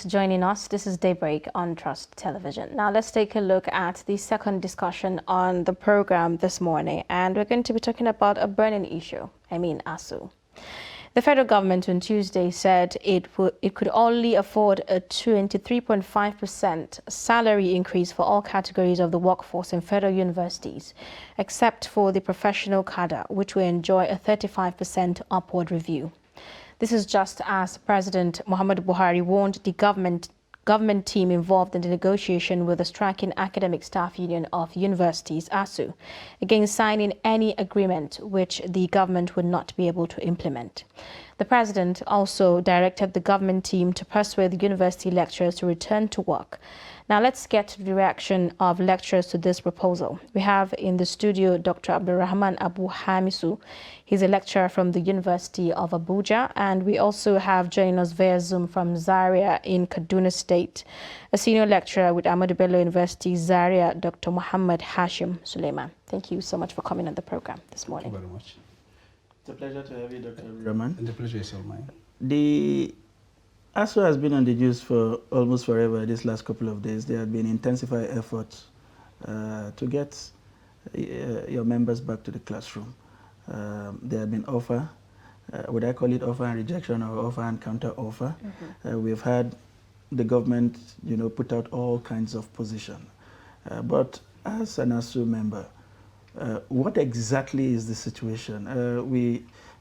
Joining us, this is Daybreak on Trust Television. Now let's take a look at the second discussion on the program this morning, and we're going to be talking about a burning issue, ASUU. The federal government on Tuesday said it could only afford a 23.5% salary increase for all categories of the workforce in federal universities, except for the professional cadre, which will enjoy a 35% upward review. This is just as President Muhammadu Buhari warned the government team involved in the negotiation with the striking academic staff union of universities, ASUU, against signing any agreement which the government would not be able to implement. The president also directed the government team to persuade the university lecturers to return to work. Now let's get to the reaction of lecturers to this proposal. We have in the studio Dr. Abdulrahman Abu Hamisu. He's a lecturer from the University of Abuja, and we also have joining us via Zoom from Zaria in Kaduna State, a senior lecturer with Ahmadu Bello University, Zaria, Dr. Muhammad Hashim Suleiman. Thank you so much for coming on the program this morning. Thank you very much. It's a pleasure to have you, Dr. Rahman. And the pleasure is all mine. The ASUU has been on the news for almost forever these last couple of days. There have been intensified efforts to get your members back to the classroom. There have been offer, would I call it offer and rejection or offer and counter offer? We've had the government, put out all kinds of position. But as an ASUU member, what exactly is the situation?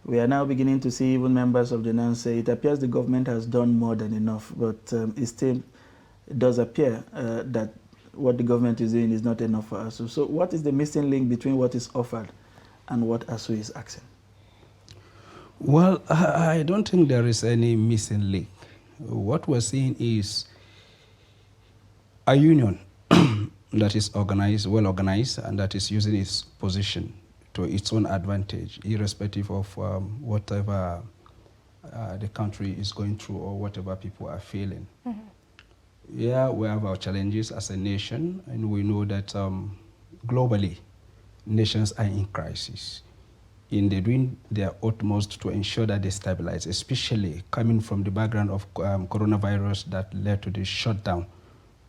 We are now beginning to see even members of the NAN say it appears the government has done more than enough, but it still does appear that what the government is doing is not enough for ASUU. So what is the missing link between what is offered and what ASUU is asking? Well, I don't think there is any missing link. What we're seeing is a union that is organized, well organized, and that is using its position to its own advantage, irrespective of whatever the country is going through or whatever people are feeling. Yeah, we have our challenges as a nation, and we know that globally, nations are in crisis. And they're doing their utmost to ensure that they stabilize, especially coming from the background of coronavirus that led to the shutdown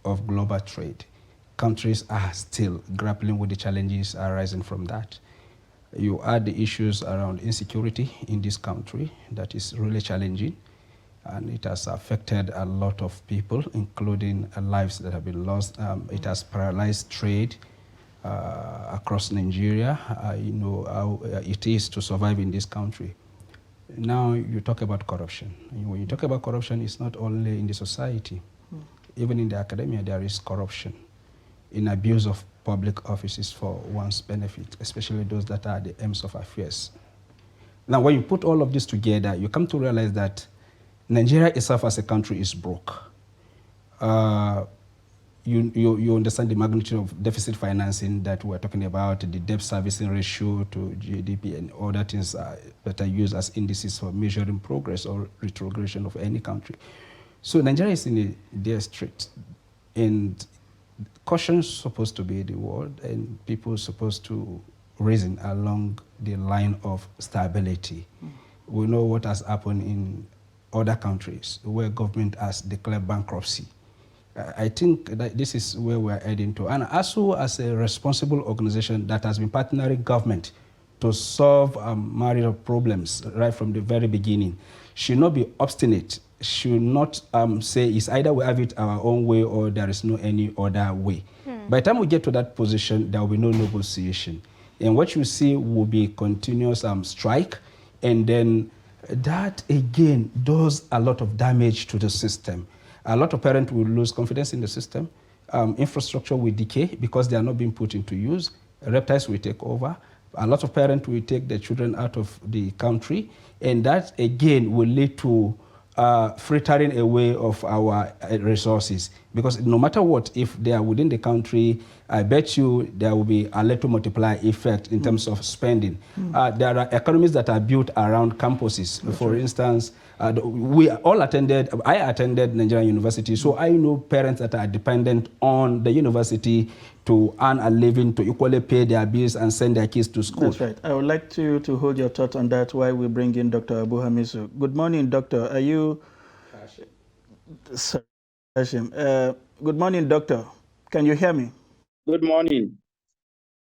of global trade. Countries are still grappling with the challenges arising from that. You add the issues around insecurity in this country that is really challenging, and it has affected a lot of people, including lives that have been lost. It has paralyzed trade across Nigeria. You know how it is to survive in this country. Now you talk about corruption. And when you talk about corruption, it's not only in the society. Even in the academia, there is corruption in abuse of public offices for one's benefit, especially those that are the aims of affairs. Now, when you put all of this together, you come to realize that Nigeria itself as a country is broke. You understand the magnitude of deficit financing that we're talking about, the debt servicing ratio to GDP and other things that are used as indices for measuring progress or retrogression of any country. So Nigeria is in a dire strait, and caution is supposed to be the word, and people are supposed to reason along the line of stability. We know what has happened in other countries where government has declared bankruptcy. I think that this is where we're heading to. And ASUU, as a responsible organization that has been partnering government to solve marital problems right from the very beginning, should not be obstinate, should not say it's either we have it our own way or there is no any other way. By the time we get to that position, there will be no negotiation. And what you see will be continuous strike, and then that again does a lot of damage to the system. A lot of parents will lose confidence in the system. Infrastructure will decay because they are not being put into use. Reptiles will take over. A lot of parents will take their children out of the country, and that again will lead to frittering away of our resources. Because no matter what, if they are within the country, I bet you there will be a little multiplier effect in terms of spending. There are economies that are built around campuses. For instance, I attended Nigerian University, so I know parents that are dependent on the university to earn a living, to equally pay their bills and send their kids to school. That's right. I would like to hold your thoughts on that while we bring in Dr. Abu Hamisu. Good morning, doctor. Are you... Sir. Hashim. Good morning, doctor. Can you hear me? Good morning.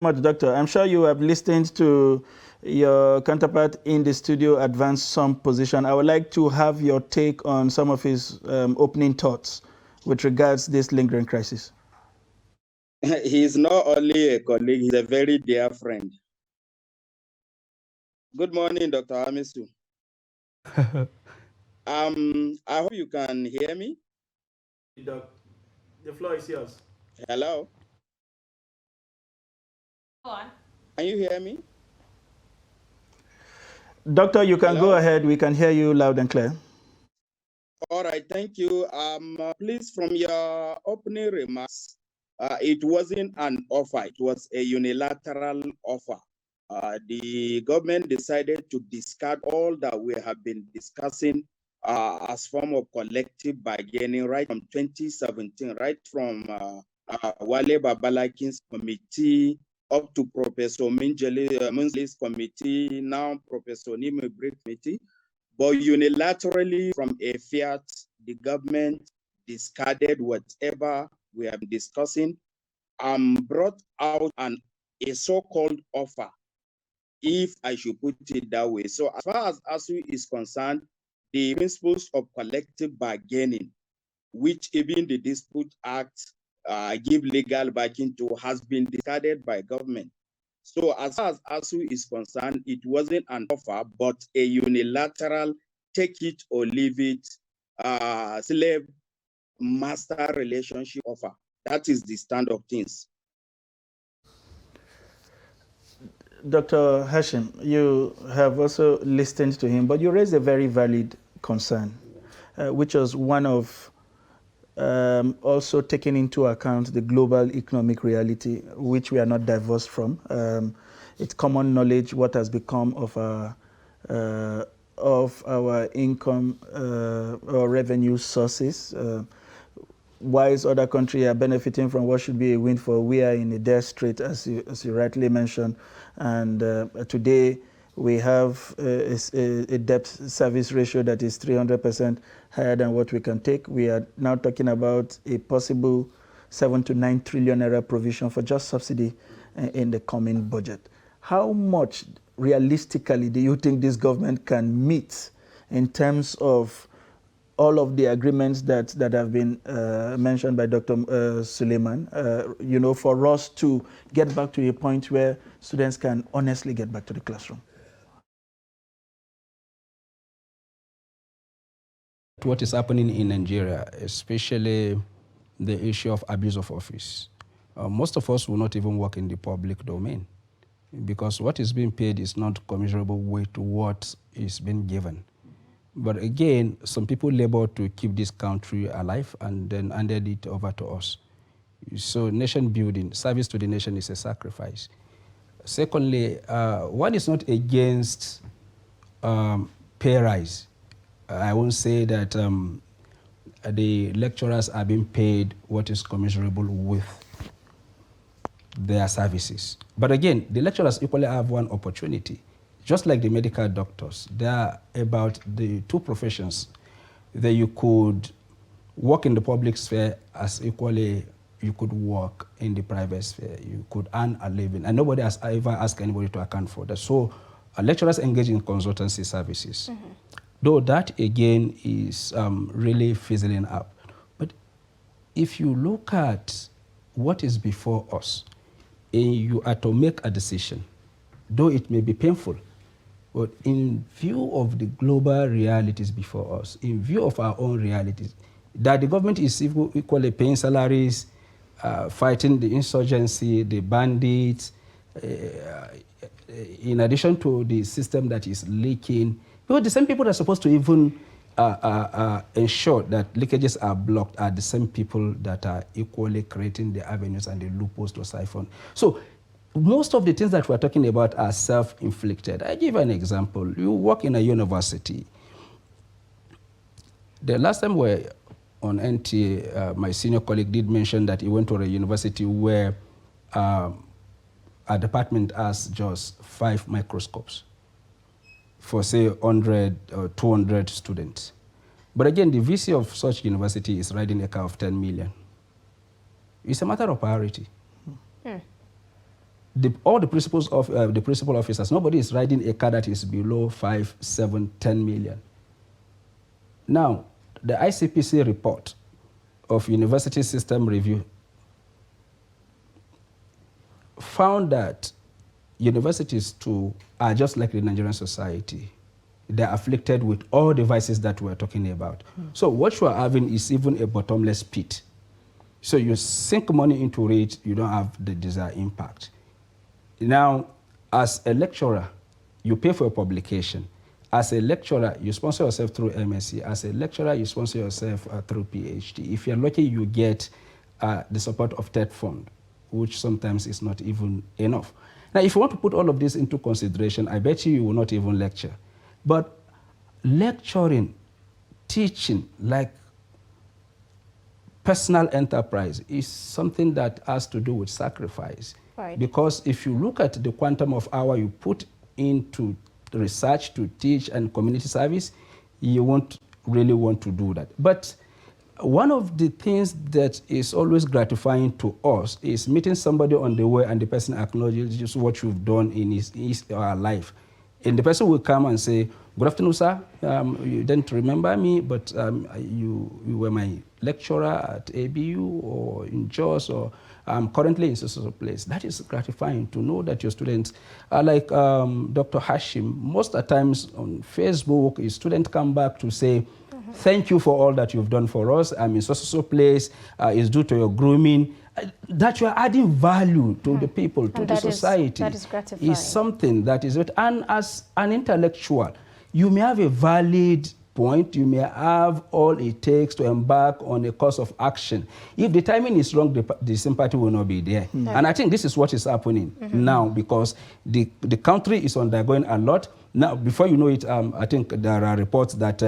Much, doctor. I'm sure you have listened to your counterpart in the studio advance some position. I would like to have your take on some of his opening thoughts with regards this lingering crisis. He's not only a colleague, he's a very dear friend. Good morning, Dr. Amisu. I hope you can hear me. Doc, the floor is yours. Hello? Go on. Can you hear me? Doctor, you can Hello? go ahead. We can hear you loud and clear. All right, thank you. Please, from your opening remarks, it wasn't an offer, it was a unilateral offer. The government decided to discard all that we have been discussing as form of collective bargaining right from 2017, right from Wale Babalakin's committee up to Professor Munjali's committee, now Professor Nimebri committee. But unilaterally from a fiat, the government discarded whatever we have been discussing and brought out a so-called offer, if I should put it that way. So as far as ASUU is concerned, the principles of collective bargaining, which even the Dispute Act give legal backing to, has been discarded by government. So as far as ASUU is concerned, it wasn't an offer, but a unilateral take it or leave it slave master relationship offer. That is the stand of things. Dr. Hashim, you have also listened to him, but you raised a very valid concern, which was one of also taking into account the global economic reality, which we are not divorced from. It's common knowledge what has become of our income or revenue sources. Whilst other countries are benefiting from what should be a windfall, we are in a dire strait, as you rightly mentioned. And today, we have a debt service ratio that is 300% higher than what we can take. We are now talking about a possible 7 to 9 trillion naira provision for just subsidy in the coming budget. How much realistically do you think this government can meet in terms of all of the agreements that have been mentioned by Dr. Suleiman, for us to get back to a point where students can honestly get back to the classroom? What is happening in Nigeria, especially the issue of abuse of office. Most of us will not even work in the public domain because what is being paid is not commiserable with what is being given. But again, some people labor to keep this country alive and then handed it over to us. So nation building, service to the nation is a sacrifice. Secondly, one is not against pay rise. I won't say that the lecturers are being paid what is commensurable with their services. But again, the lecturers equally have one opportunity. Just like the medical doctors, there are about the two professions that you could work in the public sphere as equally you could work in the private sphere. You could earn a living. And nobody has ever asked anybody to account for that. So lecturers engage in consultancy services. Mm-hmm. Though that, again, is really fizzling up. But if you look at what is before us, and you are to make a decision, though it may be painful, but in view of the global realities before us, in view of our own realities, that the government is equally paying salaries, fighting the insurgency, the bandits, in addition to the system that is leaking. Because the same people that are supposed to even ensure that leakages are blocked are the same people that are equally creating the avenues and the loopholes to siphon. So most of the things that we're talking about are self-inflicted. I give an example. You work in a university. The last time we were on NTA, my senior colleague did mention that he went to a university where a department has just 5 microscopes for, say, 100 or 200 students. But again, the VC of such university is riding a car of 10 million. It's a matter of priority. All the the principal officers, nobody is riding a car that is below 5, 7, 10 million. Now, the ICPC report of University System Review found that universities too are just like the Nigerian society. They're afflicted with all the vices that we're talking about. So what you are having is even a bottomless pit. So you sink money into it, you don't have the desired impact. Now, as a lecturer, you pay for a publication. As a lecturer, you sponsor yourself through MSc. As a lecturer, you sponsor yourself through PhD. If you're lucky, you get the support of TED Fund, which sometimes is not even enough. Now, if you want to put all of this into consideration, I bet you will not even lecture. But lecturing, teaching, like personal enterprise, is something that has to do with sacrifice. Right. Because if you look at the quantum of hour you put into research, to teach, and community service, you won't really want to do that. But one of the things that is always gratifying to us is meeting somebody on the way and the person acknowledges what you've done in his life. And the person will come and say, "Good afternoon, sir. You didn't remember me, but you were my lecturer at ABU or in JOS, or I'm currently in so place." That is gratifying to know that your students are like Dr. Hashim. Most of the times on Facebook, a student come back to say, "Thank you for all that you've done for us. I'm in so place. It's due to your grooming." That you are adding value to the people, to the society. That is gratifying. Is something that is it. And as an intellectual, you may have a valid point, you may have all it takes to embark on a course of action. If the timing is wrong, the sympathy will not be there. And I think this is what is happening now, because the country is undergoing a lot. Now, before you know it, I think there are reports that,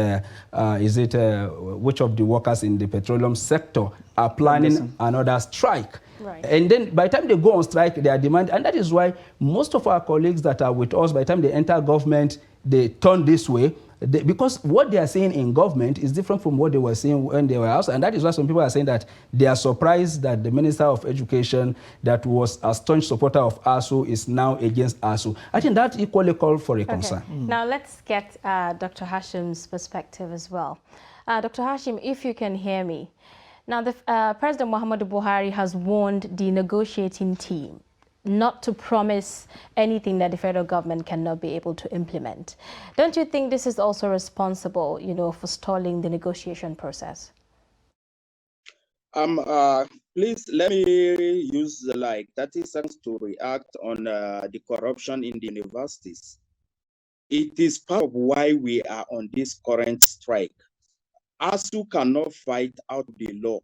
which of the workers in the petroleum sector are planning another strike. Right. And then by the time they go on strike, they are demanding, and that is why most of our colleagues that are with us, by the time they enter government, they turn this way, because what they are saying in government is different from what they were saying when they were outside. And that is why some people are saying that they are surprised that the Minister of Education, that was a staunch supporter of ASUU, is now against ASUU. I think that equally calls for a concern. Now let's get Dr. Hashim's perspective as well. Dr. Hashim, if you can hear me. Now, President Muhammadu Buhari has warned the negotiating team not to promise anything that the federal government cannot be able to implement. Don't you think this is also responsible, for stalling the negotiation process? Please let me use like 30 seconds to react on the corruption in the universities. It is part of why we are on this current strike. ASUU cannot fight out the law.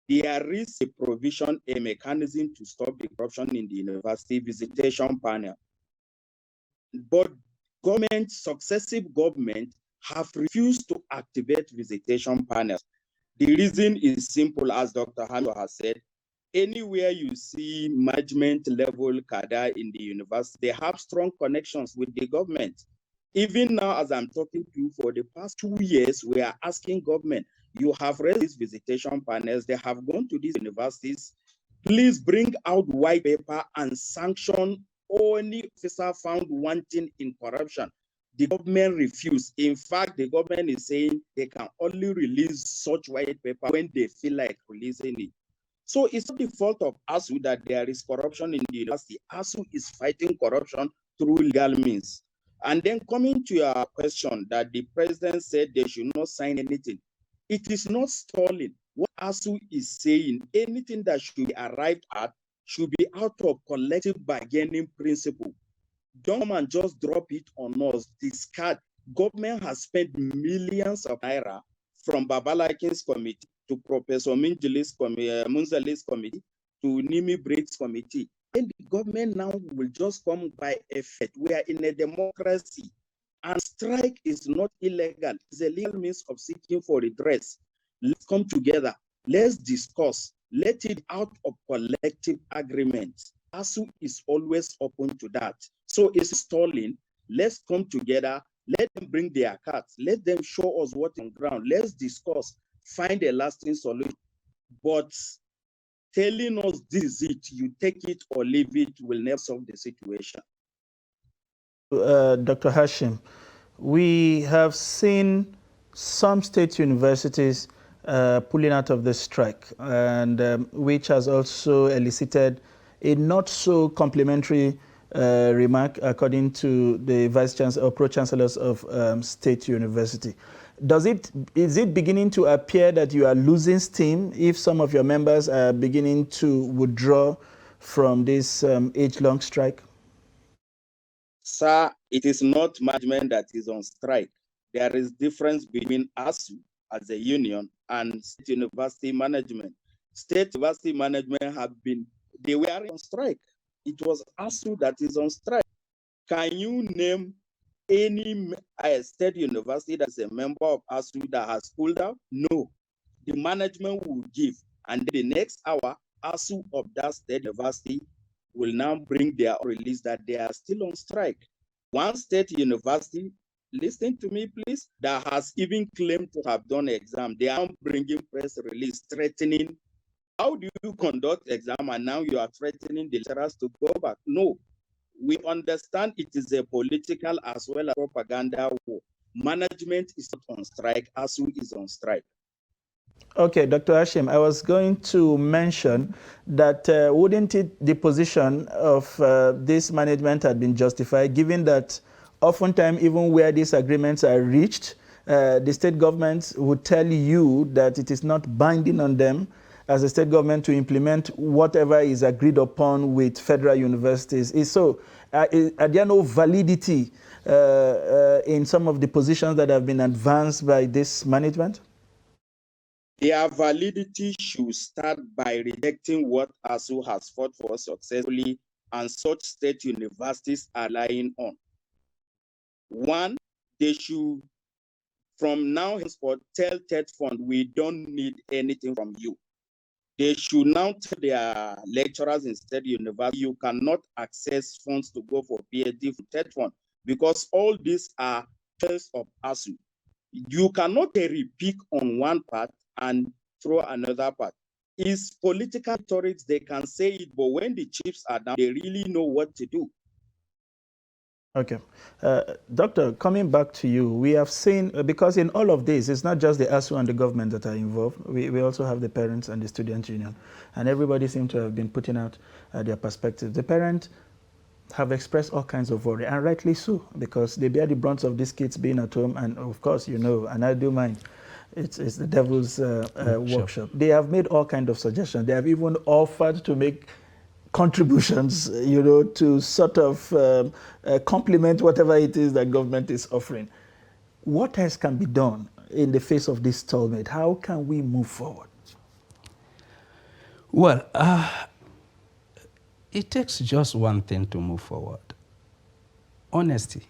There is a provision, a mechanism to stop the corruption in the university visitation panel. But successive governments have refused to activate visitation panels. The reason is simple, as Dr. Hando has said. Anywhere you see management level cadre in the university, they have strong connections with the government. Even now, as I'm talking to you, for the past 2 years, we are asking government, you have raised these visitation panels, they have gone to these universities, please bring out white paper and sanction any officer found wanting in corruption. The government refused. In fact, the government is saying they can only release such white paper when they feel like releasing it. So it's not the fault of ASUU that there is corruption in the university. ASUU is fighting corruption through legal means. And then coming to your question that the president said they should not sign anything. It is not stalling. What ASUU is saying, anything that should be arrived at should be out of collective bargaining principle. Don't come and just drop it on us. Discard. Government has spent millions of naira from Babalakin's committee to Professor Munzali's committee to Nimi Breaks committee. And the government now will just come by effort. We are in a democracy, and strike is not illegal. It's a legal means of seeking for redress. Let's come together. Let's discuss. Let it out of collective agreement. ASUU is always open to that. So it's stalling. Let's come together. Let them bring their cards. Let them show us what's on ground. Let's discuss, find a lasting solution. But telling us this is it, you take it or leave it, will never solve the situation. Dr. Hashim, we have seen some state universities pulling out of the strike, and which has also elicited a not so complimentary remark, according to the vice chancellor or pro-chancellors of state university. Is it beginning to appear that you are losing steam if some of your members are beginning to withdraw from this age-long strike? Sir, it is not management that is on strike. There is difference between ASUU as a union and state university management. State university management they were on strike. It was ASUU that is on strike. Can you name any state university that is a member of ASUU that has pulled out? No. The management will give, and the next hour, ASUU of that state university will now bring their release that they are still on strike. One state university, listen to me please, that has even claimed to have done exam, they are bringing press release threatening. How do you conduct exam and now you are threatening the lecturers to go back? No, we understand it is a political as well as propaganda war. Management is not on strike, ASUU is on strike. Okay, Dr. Hashim, I was going to mention that wouldn't the position of this management had been justified, given that oftentimes even where these agreements are reached, the state governments would tell you that it is not binding on them as a state government to implement whatever is agreed upon with federal universities. Are there no validity in some of the positions that have been advanced by this management? Their validity should start by rejecting what ASUU has fought for successfully and such state universities are relying on. One, they should, from now henceforth, tell TED Fund, we don't need anything from you. They should now tell their lecturers in state university, you cannot access funds to go for PhD for TED Fund, because all these are choice of ASUU. You cannot pick on one part and throw another part. It's political rhetoric, they can say it, but when the chips are down, they really know what to do. Okay. Doctor, coming back to you, we have seen, because in all of this, it's not just the ASUU and the government that are involved. We also have the parents and the student union. And everybody seems to have been putting out their perspective. The parents have expressed all kinds of worry, and rightly so, because they bear the brunt of these kids being at home. And of course, you know, and I do mind, it's the devil's workshop. They have made all kinds of suggestions. They have even offered to make contributions, you know, to sort of complement whatever it is that government is offering. What else can be done in the face of this stalemate? How can we move forward? Well, it takes just one thing to move forward. Honesty.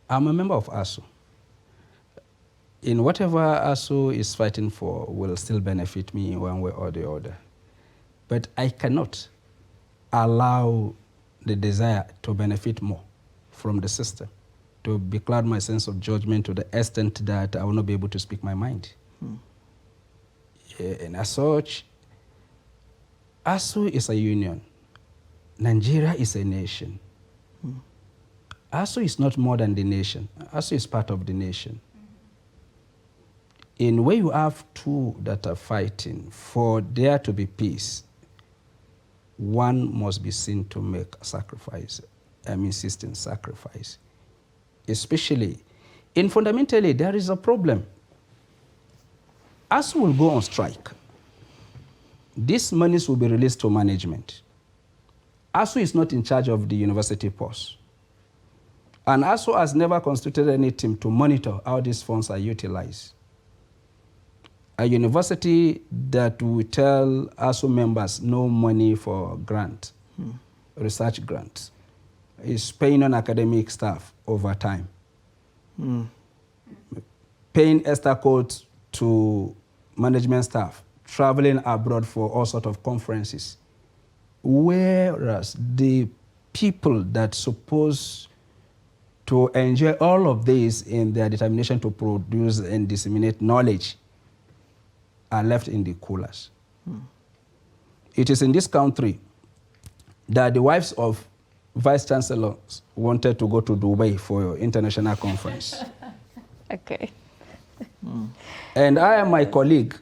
I'm a member of ASUU. In whatever ASUU is fighting for will still benefit me in one way or the other. But I cannot allow the desire to benefit more from the system, to becloud my sense of judgment to the extent that I will not be able to speak my mind. And as such, ASUU is a union. Nigeria is a nation. ASUU is not more than the nation. ASUU is part of the nation. In where you have two that are fighting for there to be peace, one must be seen to make a sacrifice, an insistent sacrifice. Especially, in fundamentally, there is a problem. ASUU will go on strike. These monies will be released to management. ASUU is not in charge of the university purse. And ASUU has never constituted any team to monitor how these funds are utilized. A university that will tell ASUU members no money for grant, research grants, is paying on academic staff over time, paying extra codes to management staff, traveling abroad for all sorts of conferences, whereas the people that supposed to enjoy all of this in their determination to produce and disseminate knowledge are left in the coolers. It is in this country that the wives of vice chancellors wanted to go to Dubai for an international conference. Okay. And I and my colleague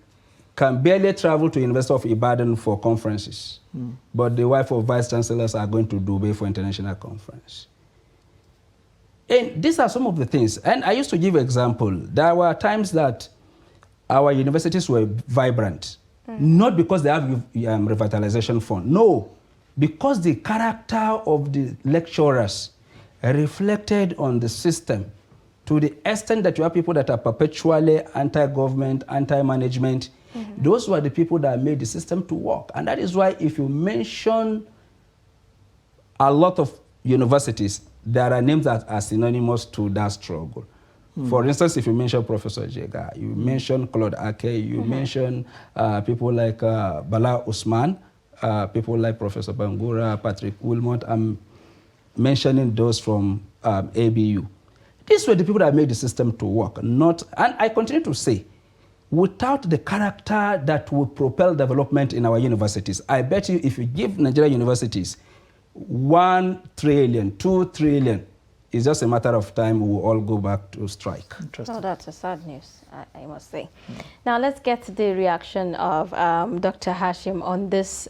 can barely travel to University of Ibadan for conferences. But the wife of vice chancellors are going to Dubai for international conference. And these are some of the things. And I used to give example. There were times that our universities were vibrant, not because they have revitalization fund. No, because the character of the lecturers reflected on the system to the extent that you have people that are perpetually anti-government, anti-management. Those were the people that made the system to work. And that is why if you mention a lot of universities, there are names that are synonymous to that struggle. For instance, if you mention Professor Jega, you mention Claude Ake, you mention people like Bala Usman, people like Professor Bangura, Patrick Wilmot. I'm mentioning those from ABU. These were the people that made the system to work. Not, and I continue to say, without the character that will propel development in our universities, I bet you if you give Nigerian universities 1 trillion, 2 trillion, it's just a matter of time we will all go back to strike. Oh, that's a sad news, I must say. Now let's get to the reaction of Dr. Hashim on this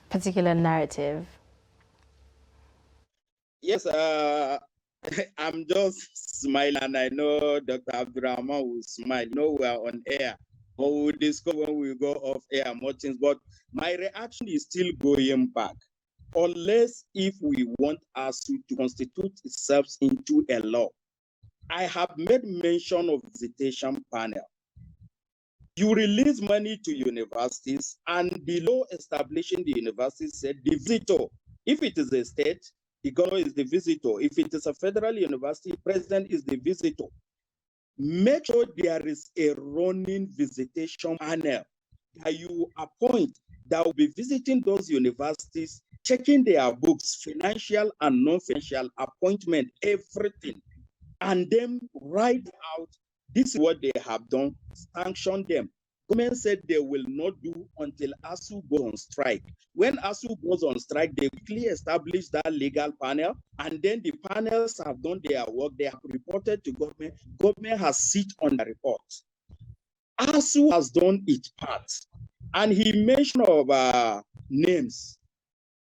particular narrative. Yes, I'm just smiling, and I know Dr. Abdurrahman will smile. You know, we are on air, but we'll discuss when we go off air more things. But my reaction is still going back. Unless if we want ASUU to constitute itself into a law. I have made mention of visitation panel. You release money to universities, and the law establishing the universities said the visitor, if it is a state, the governor is the visitor. If it is a federal university, president is the visitor. Make sure there is a running visitation panel that you appoint that will be visiting those universities, checking their books, financial and non-financial appointment, everything, and then write out, this is what they have done, sanction them. Government said they will not do until ASUU goes on strike. When ASUU goes on strike, they quickly establish that legal panel, and then the panels have done their work. They have reported to government. Government has sit on the report. ASUU has done its part. And he mentioned of names.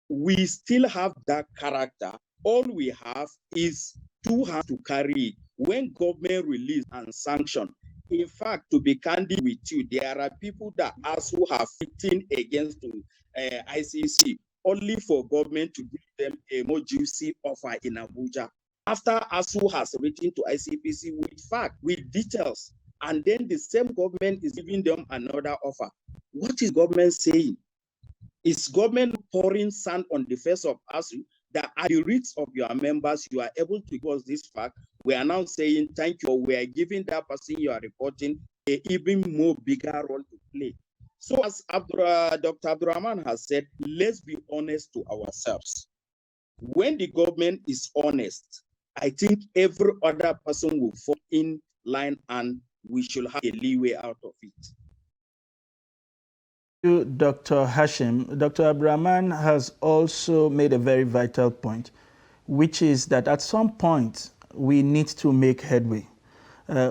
We still have that character. All we have is 2 hands to carry it. When government release and sanction, in fact, to be candid with you, there are people that ASUU have written against ICC only for government to give them a more juicy offer in Abuja. After ASUU has written to ICPC with fact, with details, and then the same government is giving them another offer. What is government saying? Is government pouring sand on the face of ASUU that at the risk of your members, you are able to give us this fact? We are now saying thank you. We are giving that person you are reporting an even more bigger role to play. So as Dr. Abdurrahman has said, let's be honest to ourselves. When the government is honest, I think every other person will fall in line and we should have a leeway out of it. Dr. Hashim, Dr. Abdurrahman has also made a very vital point, which is that at some point we need to make headway.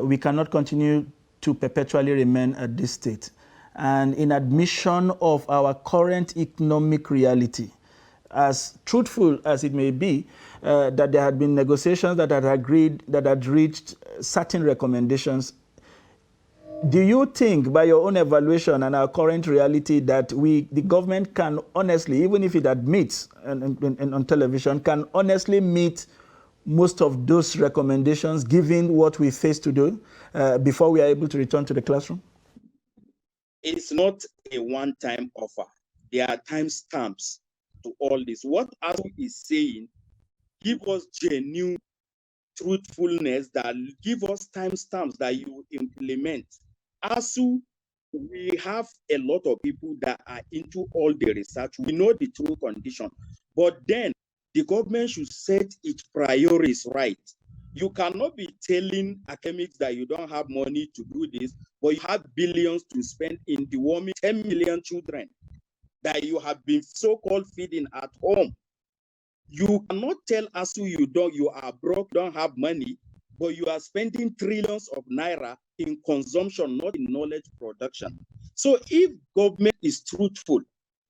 We cannot continue to perpetually remain at this state. And in admission of our current economic reality, as truthful as it may be, that there had been negotiations that had reached certain recommendations. Do you think, by your own evaluation and our current reality, that the government can honestly, even if it admits on television, can honestly meet most of those recommendations, given what we face to do, before we are able to return to the classroom? It's not a one-time offer. There are timestamps to all this. What ASUU is saying, give us genuine truthfulness, that give us timestamps that you implement. ASUU, we have a lot of people that are into all the research. We know the true condition. But then The government should set its priorities right. You cannot be telling academics that you don't have money to do this, but you have billions to spend in deworming 10 million children that you have been so-called feeding at home. You cannot tell ASUU you are broke, don't have money, but you are spending trillions of naira in consumption, not in knowledge production. So if government is truthful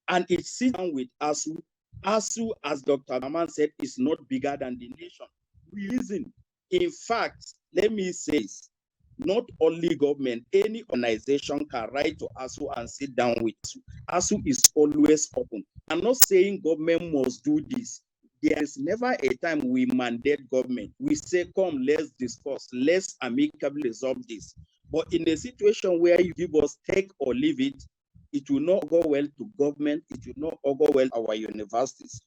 and it sits down with ASUU, ASUU, as Dr. Naman said, is not bigger than the nation. We listen. In fact, let me say this, not only government, any organization can write to ASUU and sit down with ASUU. ASUU is always open. I'm not saying government must do this. There is never a time we mandate government. We say, come, let's discuss, let's amicably resolve this. But in a situation where you give us take or leave it, it will not go well to government, it will not go well to our universities.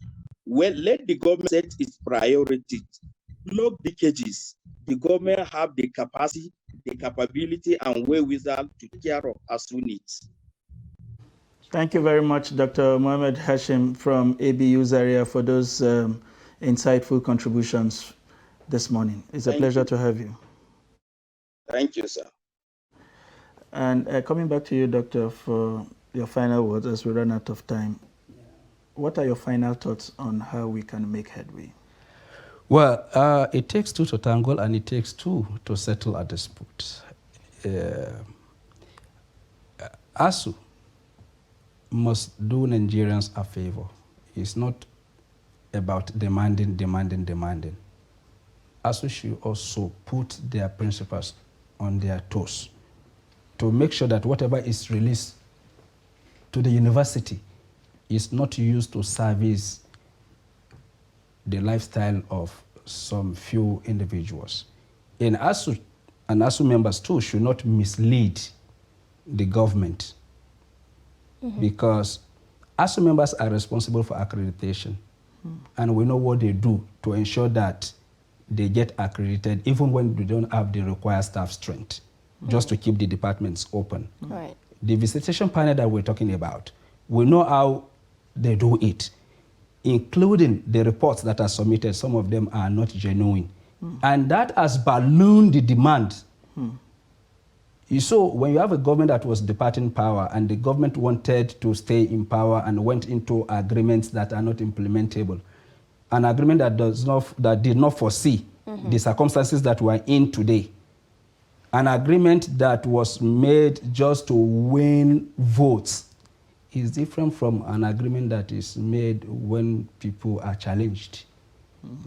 Well, let the government set its priorities. Block leakages. The government have the capacity, the capability, and wherewithal to take care of ASUU needs. Thank you very much, Dr. Mohamed Hashim from ABU Zaria, for those insightful contributions this morning. It's a pleasure to have you. Thank you, sir. And coming back to you, Doctor, for your final words as we run out of time, what are your final thoughts on how we can make headway? Well, it takes two to tangle, and it takes two to settle a dispute. ASUU must do Nigerians a favor. It's not about demanding. ASUU should also put their principals on their toes to make sure that whatever is released to the university is not used to service the lifestyle of some few individuals. And ASUU members too should not mislead the government, because ASUU members are responsible for accreditation, and we know what they do to ensure that they get accredited even when they don't have the required staff strength, just to keep the departments open. Right. The visitation panel that we're talking about, we know how they do it, including the reports that are submitted. Some of them are not genuine. And that has ballooned the demand. You saw when you have a government that was departing power and the government wanted to stay in power and went into agreements that are not implementable, an agreement that did not foresee the circumstances that we're in today, an agreement that was made just to win votes, is different from an agreement that is made when people are challenged.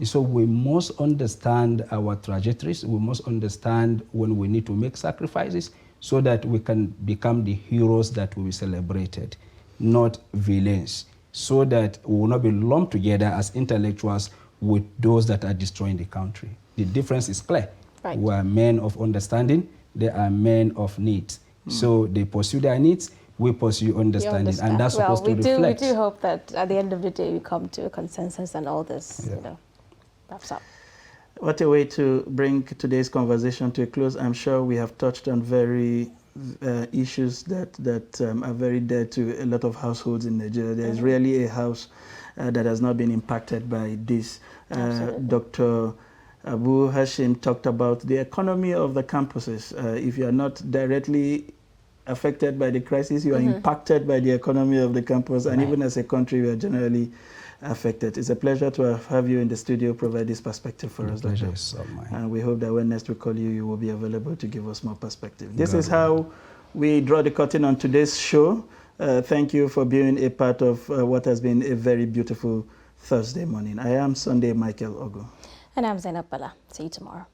So we must understand our trajectories. We must understand when we need to make sacrifices so that we can become the heroes that will be celebrated, not villains, so that we will not be lumped together as intellectuals with those that are destroying the country. The difference is clear. Right. We are men of understanding. They are men of needs. So they pursue their needs. We pursue understanding, and that's supposed to reflect. We do hope that at the end of the day we come to a consensus and all this, wraps up. What a way to bring today's conversation to a close. I'm sure we have touched on very issues that are very dear to a lot of households in Nigeria. There is rarely a house that has not been impacted by this. Dr. Abu Hashim talked about the economy of the campuses. If you are not directly affected by the crisis, you are impacted by the economy of the campus, and even as a country, we are generally affected. It's a pleasure to have you in the studio, provide this perspective for us, Doctor. And we hope that when next we call you, you will be available to give us more perspective. This is how we draw the curtain on today's show. Thank you for being a part of what has been a very beautiful Thursday morning. I am Sunday Michael Ogo. And I'm Zainab Bala. See you tomorrow.